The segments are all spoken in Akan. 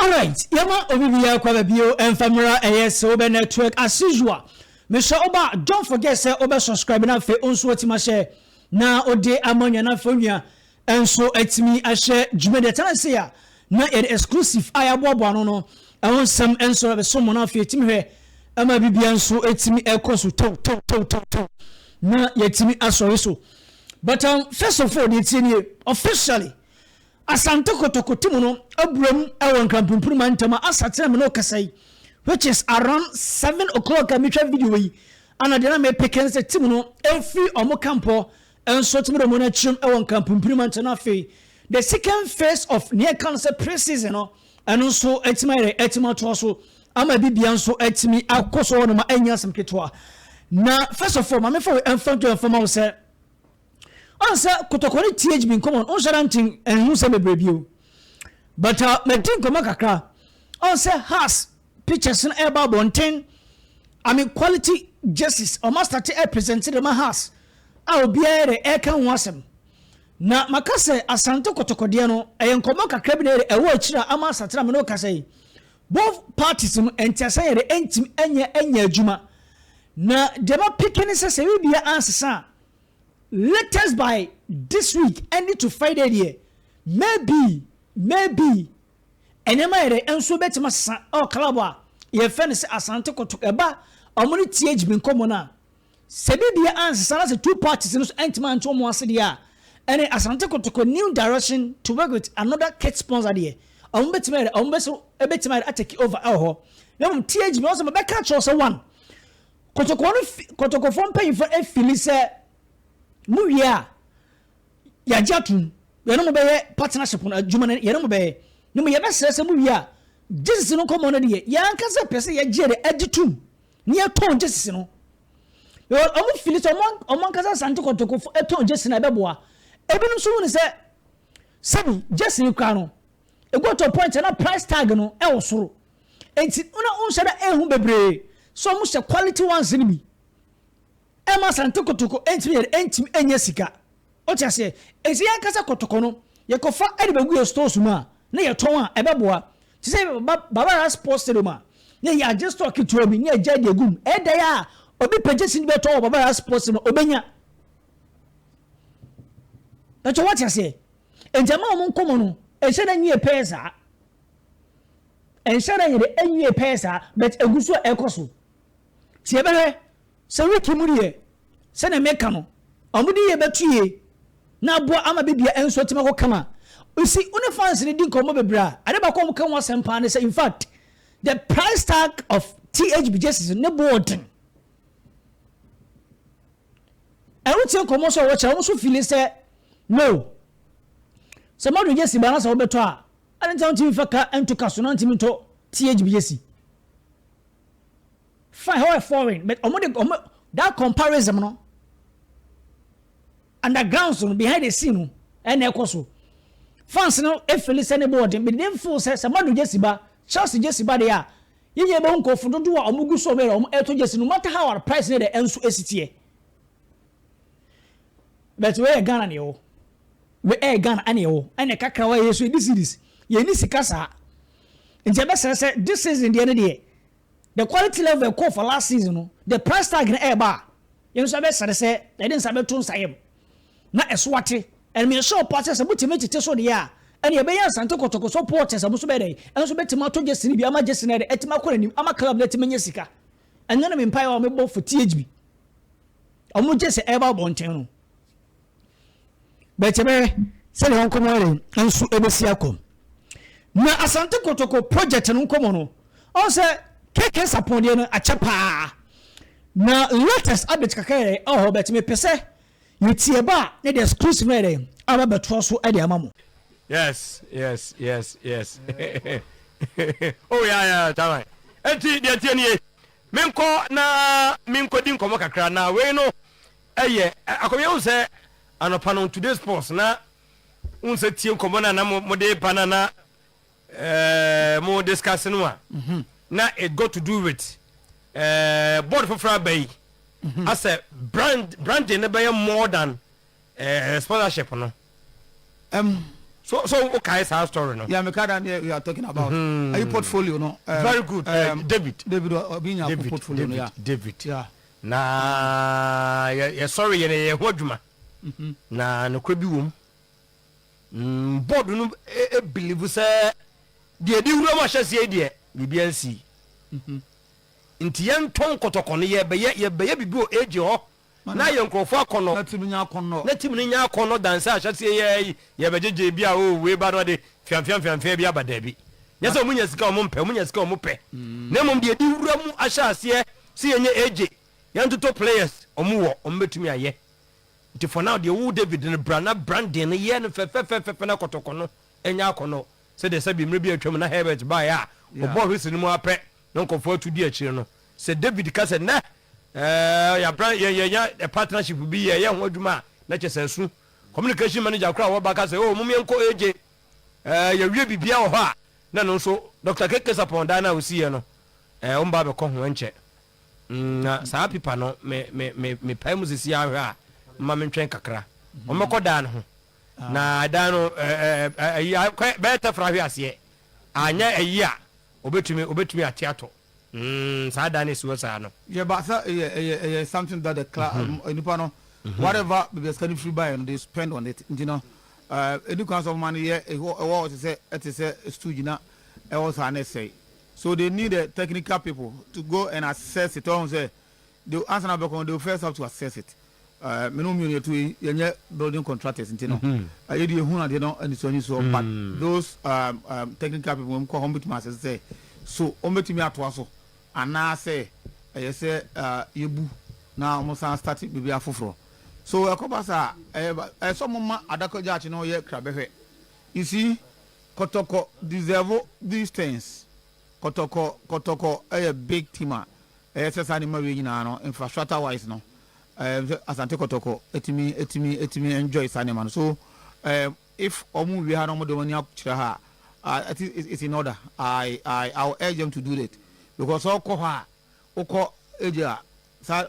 All right, yama obibia kwa bio and family obe network as usual. Mr. Oba, don't forget say oba subscribe na fe onso wetima share na ode amanya na fonya enso etimi a share jumede tan say ya na e exclusive ayabo ano no awon sam enso be so mo na fe etimi hwe ama bibia enso etimi ekoso to na yetimi asori so. But first of all, the officially ASANTE KOTOKO timu no abram ewon kampumpuru mantama asatena me no kasai, which is around 7 o'clock a metra video yi ana de na me peken se timu no every omo campo enso timu do mo na chim ewon kampumpuru mantana fe the second phase of near cancer pre-season no eno so etima to so ama bibia so etimi akoso no ma anya sam ketwa na. First of all ma me for enfant informal say answer kotokoni THB come on sharanting and who say me but me think come kakra answer has pictures in eba bonten I mean quality justice or master to represented my house I will be a can wasem na makase ASANTE KOTOKO de no e nkoma kakra bi na e wo akira ama satira me no kasai both parties no entiasa ye entim enya adwuma na dema picking say we be answer latest by this week end to Friday here maybe enema ere enso betima sa o kalabwa ye fe ne se ASANTE KOTOKO eba omuni THB nkomo na se bibia answer na se two parties no entima nto mo ase dia ene ASANTE KOTOKO new direction to work with another kit sponsor there betima ere betima ere take over ho na THB also be catch us one KOTOKO from pay for feel say muwia ya jatun ye no be partnership na adwuma ye no be no me ye be sese muwia Jesus no komo no de ya anka pese ye jere editum ne ye ton Jesus no yo omo filito omo anka ASANTE KOTOKO eton Jesus na beboa ebinum so woni se sabi Jesus ni kwa no e go to point na price tag no e wosoro enti una unse da ehu bebre so mo se quality ones ni bi Emma ASANTE KOTOKO entim enya sika ocha se ezi akasa kotoko no ye kofa ade bagu stores mu a na ye ton a ebeboa ti se baba sports stadium a na ye just talk to obi na eja de gum e da ya obi purchase ni beto baba sports no obenya na what you say enjama mo nkomo no e se na nwie pesa en se na ye de enwie pesa but eguso ekoso ti ebere se wiki muriye se na meka no omudi ye betuye na bo ama bibia enso tima ko kama you see une fans ni din komo bebra ade ba ko kan wasempa ne say in fact the price tag of THB justice ne board e wuti komo so wo cha wo so feel say no se ma do jesi ba na so beto a ade ntan timi faka ento kaso na ntimi to THB jesi fine how foreign but that comparison no underground so behind the scene no and ekoso fans no efeli se ne board but dem feel say somebody jesi ba Chelsea jesi ba de a yenye be nko fododo a omugu so be eto jesi no matter how our price ne the enso esitie but we Ghana ne o we Ghana ane o ane kakra wa yeso this series ye ni sikasa nje be say this season the end there the quality level call for last season no the price tag na eba yen so be say they didn't sabe tun sayem na eswate and me show purchase butime tete so de ya and ye be yan ASANTE KOTOKO so purchase so be dey and so betima to jesi ni bi ama jesi na de etima kora ni ama club na tima nyesika and na me mpai wa me bo for THB omo jesi eba bonten no betebe se le honko mo enso ebesi akom na ASANTE KOTOKO project no nkomo no on say keke saponde no achapa na latest update kakere bet me pese yutie ba ne the exclusive na aba beto so e de amamo. Yes oh yeah tamai enti de tienie minko din komo kakra na we no eye akoye wo se anopa no today's sports na unse tie komo na mo de panana mo discuss no a na it got to do with board for Friday as a brand in the more than sponsorship no So okay, it's our story, no? Yeah, Mekada, we are talking about. Are you portfolio, no? Very good. David being a portfolio, yeah. David. Yeah. Na, yeah, sorry, yeah, what you na no could be womb. Board no believe say the Dura Mashas idea, BBNC. Inti yan ton kotoko no ye be bibo age ho na ye nkrofo akono na timi nya akono dansa ahyase ye bejeje bia o we ba no de fiam bia bada bi nyese omunya sika omumpe na mom de wura mu ahyase se ye nya age yan to players omuwo ombetumi aye nti for now de wo David ne branding ne ye no fe na kotoko no enya akono se de sabi mre bi atwam na Herbert ba ya obo hwisi ni mu apɛ no nkofo atudi akire no se David ka se na ya brand ya partnership bi ye ho adwuma na kyese su communication manager kra wo ba ka se mum yenko eje ya wie bibia wo ha na no so Dr. Keke Saponda na osi no omba be ko ho enche na saa pipa no me pai musisi ahwa ma me ntwen kakra omeko da no ho na da no better frahwe ase anya ayia obetumi atiato sada ne suwasa no yeah but something that the class no whatever the study free buy and they spend on it, you know. Any kinds of money here what it is a student also an essay, so they need the technical people to go and assess it. On say they answer now, they first have to assess it. Minimum to building contractors, you know. They don't and so but those technical people come home with masters say so to me at also and now say I say you now almost started to be a fufro. So a copasa some adako judge no ye crabbe. You see, Kotoko deserve these things. Kotoko a big teamer. Animal infrastructure wise no. Asante Kotoko etimi enjoy Saneman. So if Omu we had no money up to it's in order. I'll urge them to do that because all Oko Asia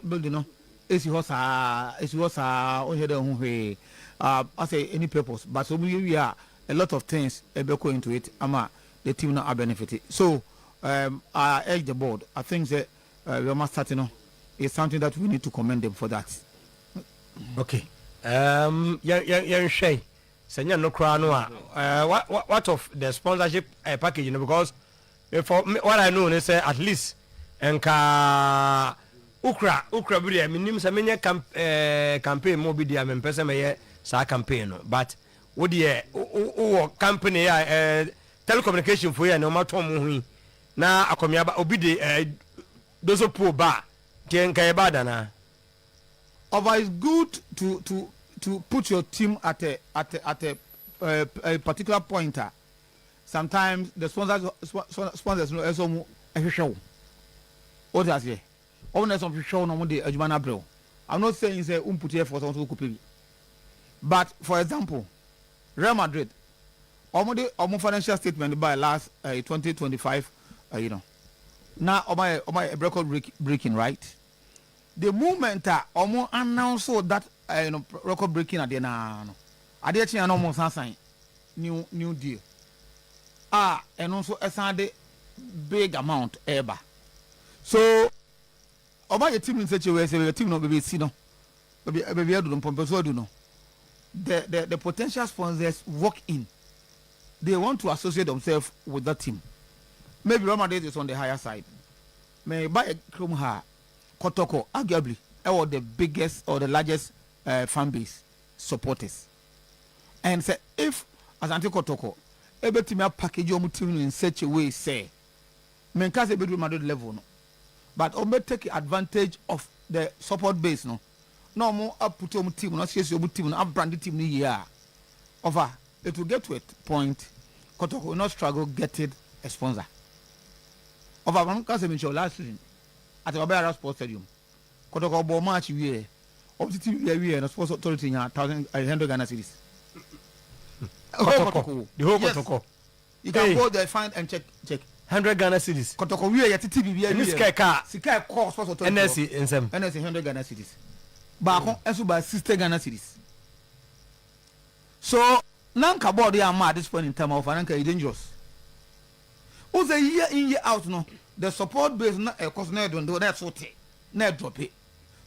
building no esi hosa ohede I say any purpose but so we are a lot of things go into it ama the team now are benefited. So I urge the board. I think that we must start is something that we need to commend them for that. Okay. Yeah, Shay. Senya no crown. What of the sponsorship package? You know, because for me, what I know is at least enka Accra bi dey minim say menya campaign mo bi dey am pese me sa campaign no but wo dey o company ya telecommunication for ya no maton mo hu na akomia ba obi dey dozo po ba kenka e bada na over is good to put your team at a particular pointer. Sometimes the sponsors no eso mu ehwehwe what does he owners of show no dey adwuma na I'm not saying say put effort on to coupe but for example Real Madrid omo financial statement by last 2025 you know now my record breaking right the moment omo announce so that you know record breaking at the na no ade chi na omo san new deal and also a big amount ever. So about your team in such a way, say your team no be see no, baby I do no, so do no. The potential sponsors walk in. They want to associate themselves with that team. Maybe Real Madrid is on the higher side. May buy a Krumha, Kotoko, arguably, or the biggest or the largest fan base supporters. And say if Asante Kotoko able to package your team in such a way, say, men can't say Real Madrid level no. But Ombe take advantage of the support base no more up put your team not see your team up branded team year over it will get to a point Kotoko will not struggle getting a sponsor over one case last season at the Babara Sports Stadium Kotoko ball match we of the team we and sports authority 1,100 Ghana cedis the whole Kotoko you can go there find and check 100 Ghana cedis. Kotoko we ya titi bibia ni sika ka. Sika cost for to. NSC nsem. NSC 100 Ghana cedis. Ba kon enso ba 60 Ghana cedis. So nanka board ya ma at this point in time of nanka is dangerous. Who's a year in year out no the support base na e cost na do na so te na drop it.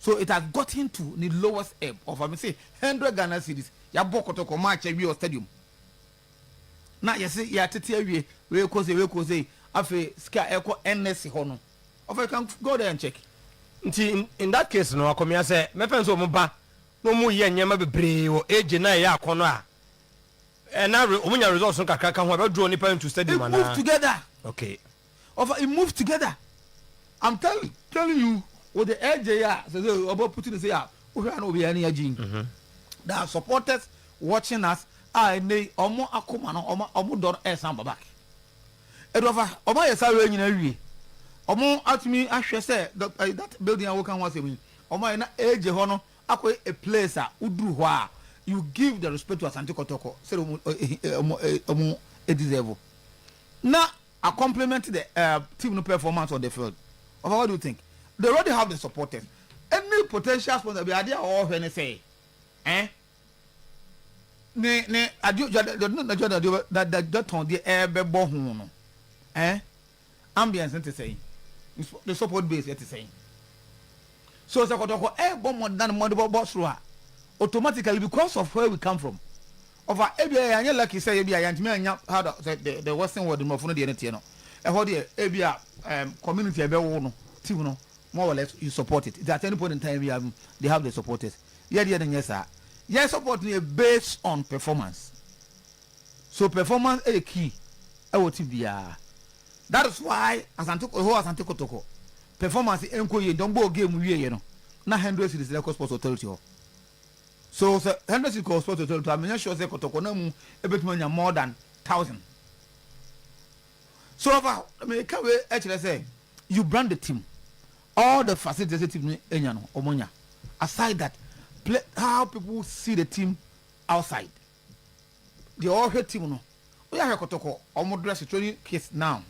So it has gotten to the lowest ebb of I mean say 100 Ghana cedis ya Kotoko match e wi stadium. Na yesi ya tete awie we ko say afi ska eko NS ho no. Of you can go there and check. In that case no akomia say me pen so mo ba no mu ye nyema bebre o age na ya akono a na omunya results no kakaka ho be draw ni pa into stadium ana. It move together. Okay. Of it move together. I'm telling you with the edge ya say about putting say ya we are no be any agin. There are supporters watching us nei omo akoma no omo don esan back. Edofa omo yesa we nyina wie. Omo atumi ahwe say that building I work on once a week. Omo na age ho no akoy a place a uduru ho a you give the respect to Asante Kotoko say omo deserve. Now I compliment the team no performance on the field. What do you think? They already have the supporters. Any potential sponsor be idea or when they say ne adio that on the air be bo hu no ambience ente say the support base ente say so Kotoko bo more than more boss ro automatically because of where we come from over ebia anya lucky say ebia yantime anya how the western world no for the ente no e ho de ebia community ebe wo no team no more or less you support it at any point in time they have the supporters yes sir. Yes, support is based on performance. So performance is a key. That is why Asante Kotoko performance is encouraged. Don't go game we you know. Na 100 cities the sports authority. So 100 cities sports authority. I mean sure say Kotoko na mu ebetuma more than 1,000. So I mean can we actually say you brand the team. All the facilities the team enya no omonya. Aside that how people see the team outside. The all hate team no. We are Kotoko almost dress training case now.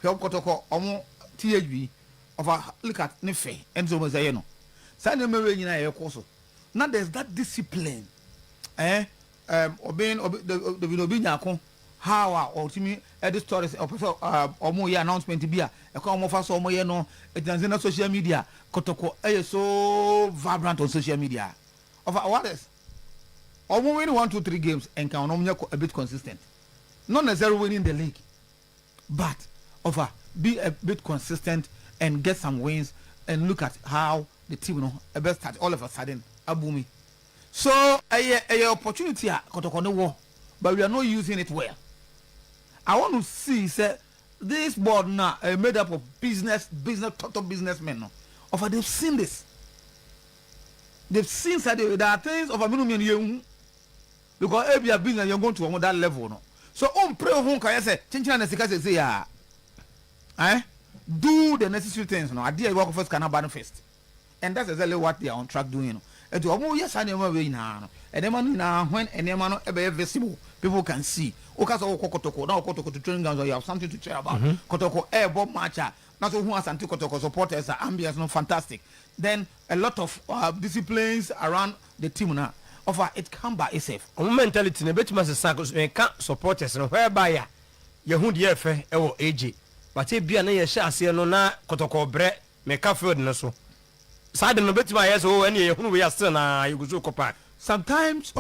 We have Kotoko almost THB of a look at Nefe and so was no. Send them away in a course. Now there's that discipline. Obeying the how ultimately the stories or more announcement to be a come of us or more no it is in social media. Kotoko is so vibrant on social media. Of what is? Or win 1, 2, 3 games and can a bit consistent. Not necessarily winning the league, but be a bit consistent and get some wins and look at how the team a best start all of a sudden abumi. So a opportunity Kotoko no war, but we are not using it well. I want to see say this board now made up of top businessmen no. They've seen this. They've seen that there are things of a minimum young because every business you're going to that level no. So pray home can say chinchina say do the necessary things no. Idea work first cannot manifest. And that's exactly what they are on track doing no. And to yes I never way now. And them now when and them no ever visible people can see. Okasa Kotoko now Kotoko to training grounds you have something to cheer about. Kotoko air matcha. Not so who has Asante Kotoko supporters are ambience no fantastic. Then a lot of disciplines around the team now. It come by itself. Mentality ne betima se sakos me ka supporters no whereby ya hu de efe e wo AG. But e bia na ye hye ase no na Kotoko bre me ka field no so. Side no betima yes o ene ye hu we are still na you go so kopa. Sometimes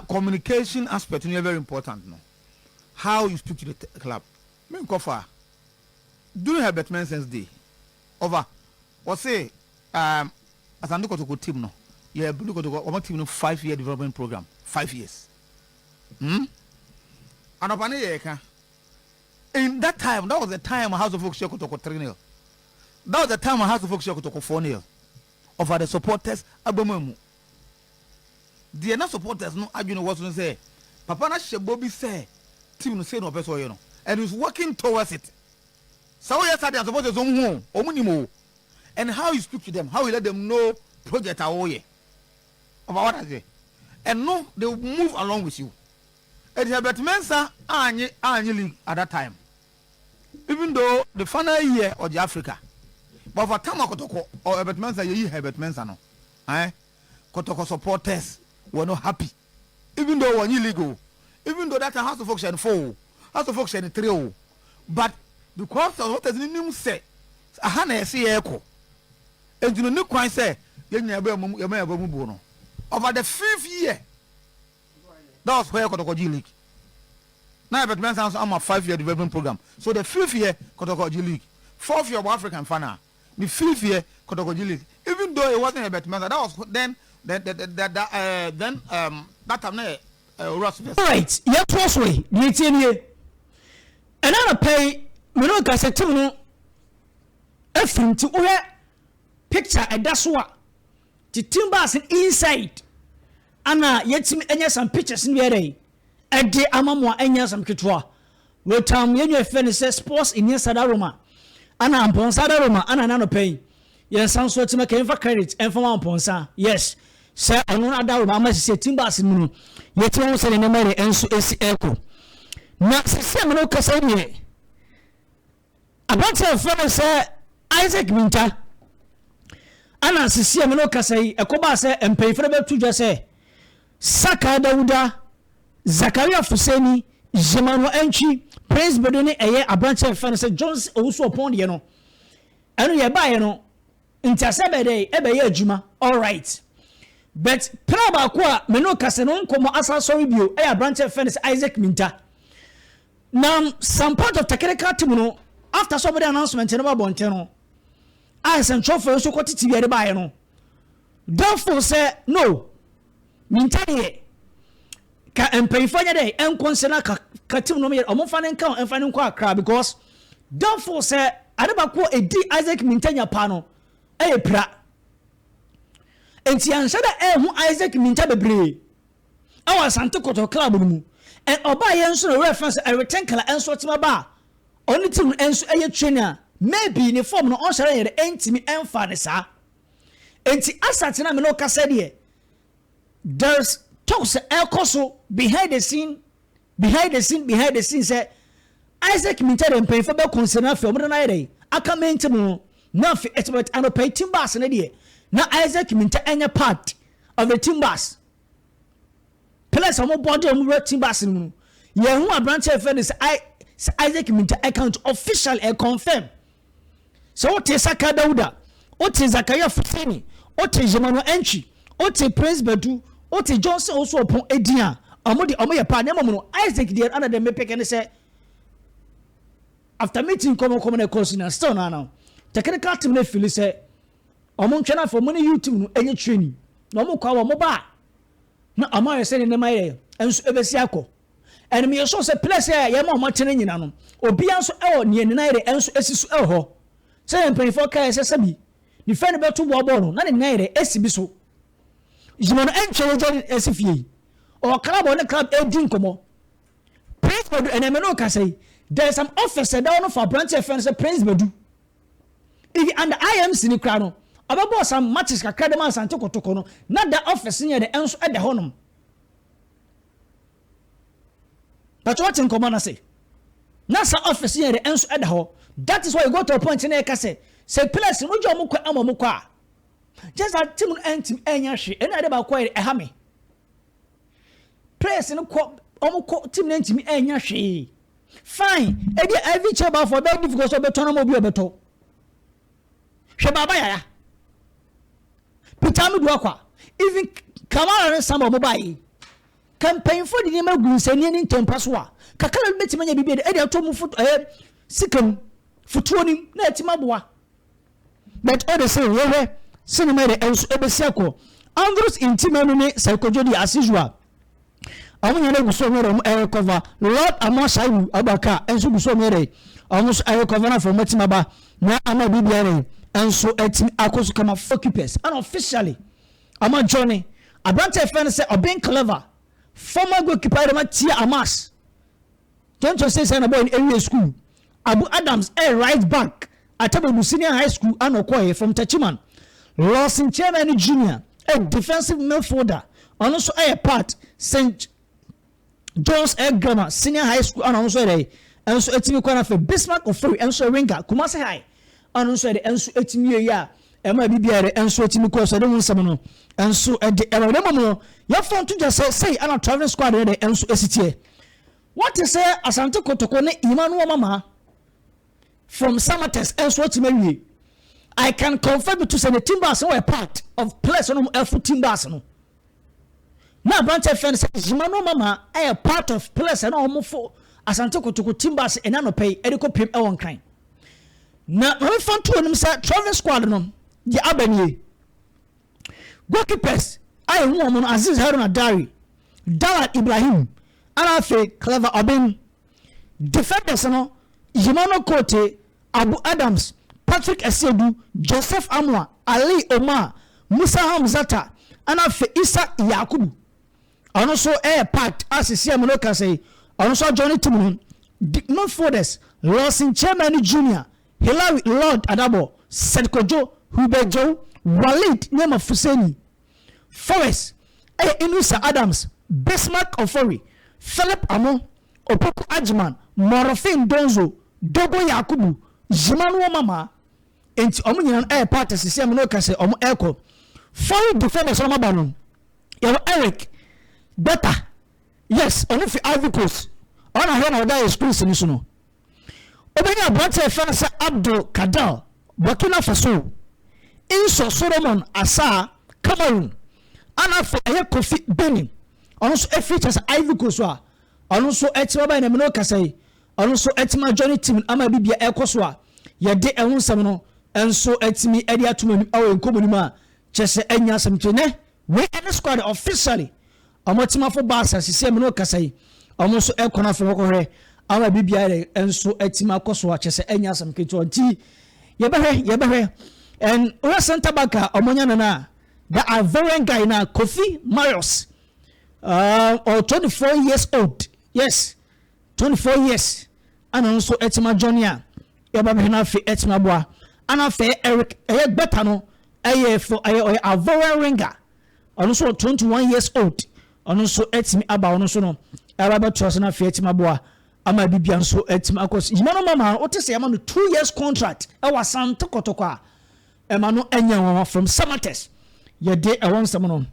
communication aspect is very important no. How you speak to the club. Me kofa during Herbert Mensah's day or say Asante Kotoko team no yeah Blue Kotoko team no 5-year development program 5 years and in that time that was the time House of Folk share Kotoko 3-0 that was the time House of Folk share Kotoko 4-0 of the supporters abomemu the not supporters no arguing what to say Papa na Shebobi say team no say no person you know and he's working towards it. So yesterday I'm supposed to and how you speak to them, how you let them know project are over what I say. And no, they will move along with you. And Herbert Mensah any league at that time. Even though the final year of the Africa. But for Tama Kotoko or Herbert Mensah, you Herbert Mensah no. Kotoko supporters were not happy. Even though when you legal, even though that time House of Folk and 4, House of Folk and 3, but because of what is in him say, a hana see echo. And you know, quite say, you may have bono. Over the 5th year, that was where Kotoko G League. Now, but man, I'm a 5-year development program. So the 5th year, Kotoko G League. 4th year of African Fana. The 5th year, Kotoko G League. Even though it wasn't a better man, that was then that time Ross. Right, yeah, crossway, the 18 year. And I pay, we don't get a tunnel. A film to wear picture, and that's what the timbers inside. Anna, yet any some pictures in the day. And the Amamwa and some kitwa. Will time you finish sports in your Sadaroma. Anna and Ponsadaroma, and another pay. Yes, sounds so to make for credit and for one ponsa. Yes. Sir, I know that I must say timbers in moon. Yet you won't say in the money and so is echo. Not Samuel Cassani. About to friend, sir, Isaac Mintah. Anna Samuel Cassay, a cobasa and pay for the 2 just say. Saka Dauda, Zakaria Fuseni, Zemano Enchi, Prince Bedoni, a branch of friend, Jones also upon you know. And we are by you know. Intersebede, Ebe Juma, all right. But Praba Qua, Meno Casanon, como Asa Soribio, a branch of friends Isaac Mintah. Now, some part of Takereka Timono, after somebody announcement in about Bonteno, I sent chauffeur so got it to be by no. Therefore, say no. Mintah and pay for your day and consider Katimno or Mofan and count and finding Accra because therefore, say I never quote a D Isaac Mintah panel. Pra and she answered who Isaac Mintah bebre. Our ASANTE KOTOKO club mu and oba yenso reference a rectangular and sort my bar. Only to enso a trainer maybe in the form no on share the entimi emfa sa. And she asat na me no kasa de. There's talks elkoso behind the scene say Isaac Mintah dem pay for be concern for mo na dey. Aka mentimo now for expert and pay timbers in the now Isaac Mintah any part of the timbers. Plus some body on timbers in you who a branch of is Isaac Mintah account official and confirm. So what is Saka Dauda? What is Zakaria Fuseni? What is Zemano Enchi? What is Prince Bedu? What is Johnson also upon Edia? Amodi Omoya Panemono Isaac dear under the Mepek and say after meeting common course in a stone now. Technical team ne feel say omo twena for money YouTube no training no mo kwa mo ba na amaye say ne maye enso ebesi akọ and me so say place ya ma mo tene nyina no obi anso e ne ne na enso esisu e ho say empany for kai say sabi ni fe ne beto bo no na ne na esibi so jimono enche je esifie o club on the club edin komo Prince Bedu and me no ka say there's some officer down for branch friends Prince Bedu. If and I am Sinicrano, about some matches Academy ASANTE KOTOKO no, not the office near the answer at the honum. But what in command say? Nasa office near the answer at the hall. That is why you go to a point in a say, place no Jomuka Amomuka. Just a Tim and Tim Enyashi, and I never quite a hammy. Place in a quote, Omuko Tim and Tim Enyashi. Fine, every chamber for that difficult of the tournament beto. Shebaba ya. Pitami duakwa. Even Kamara and some of mobile. Campaign for the name of Gunsenian in Tempaswa. Kakala Betimania be the Eddie Tomu foot Sikkim Futuani Netimabua. But other say, where cinema else Ebesiaco. Andrews in Timani psychology as usual. I want to so air cover. Lord Amosai Abaka and so mere. Almost air cover from Matimaba. Now I'm a BBR. And so etim akoso kama focus unofficially ama Johnny Abrante fan say being clever former goalkeeper Tia Amas don't you say say na boy in area school Abu Adams a right back at Abu Senior High School Anokoye from Tachiman Lawson Chairman Junior a defensive midfielder and also a part St. John's Grammar Senior High School and also a and so etimi kwana for Bismarck of Free and so Ringa Kumasi High and so the enso etimi ya e ma bibia enso etimi ko so de nsam no enso e de e no ya phone to just say ana travel squad de enso esitie what is Asante Kotoko ne Emmanuel Mama from Samates and so to I can confirm to say the Timbers are a part of place on Elfu Timbers. Now, branch of friends says Emmanuel Mama are a part of place and almost for Asante Kotoko Timbers and I no pay Erico Pim Ewan kind. Now, when found two of them say travel squadron, the Abeni goalkeepers, I am woman Aziz Haruna Dari, Dalat Ibrahim, Anafe Clever Obin, defenders, no, Emmanuel Kote, Abu Adams, Patrick Esedu, Joseph Amwa, Ali Omar, Musa Hamzata, Anafe Isa Yakubu. And also a part as is Yamunoka say, and also Johnny Timun, not Fordes, Lawson Chairman Jr., Hilary Lord Adabo, Sedkojo, Hubejo, Walid name of Fuseni, Forrest, Inusa Adams, Bismarck Ofori, Philip Amo, Opoku Ajman, Morofin Donzo, Dogo Yakubu, Jimanu Mama, and Omunian air parties, the same local say, Echo. Foreign defenders on Mabanon. You have Eric, Better, yes, only for Ivory Coast. On a hand of that is Prince in Suno. Obenya Brother Fanasa Abdul Kadal, Burkina Faso, Inso Solomon Asa, Cameroon, Anna for Kofi Benin, also a features Ivory Coast, also Etima and Aminoka say, also Etima Johnny Tim Amabibia Ekoswa, Yade Elun Samino, and so Etimi Edia Tuman or in Comunima, Chese Enya Samtune, we and the squad officially. Amotima for Basa, Saminoka say, almost Ekona for Okore, Amabibia, and so Etima Koswa, Chese Enya Sam Kito, Yebehe, and Ura Santa Baka, Omonyanana, that are very guy now, Kofi Marios, or 24 years old. Yes, 24 years. And also Etima Jonia, Yababina fi Etima Boa, and I say Eric Betano, for a very ringer, and also 21 years old, and also Etimi Abba, and also no, Araba Trosana fi Etima Boa. Ama bibian so etima akos imano mama what say am 2 years contract e was Asante Kotoko ema no enya from Samates ye dey e won some no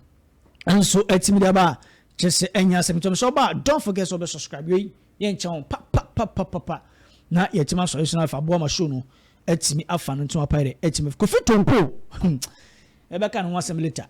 enso etimi da ba chese enya sem so ba don't forget to subscribe ye nchen pa na ye tima so so fa bo ma show no etimi afa no nto apare etimi kofi tonko e be ka no wasem later.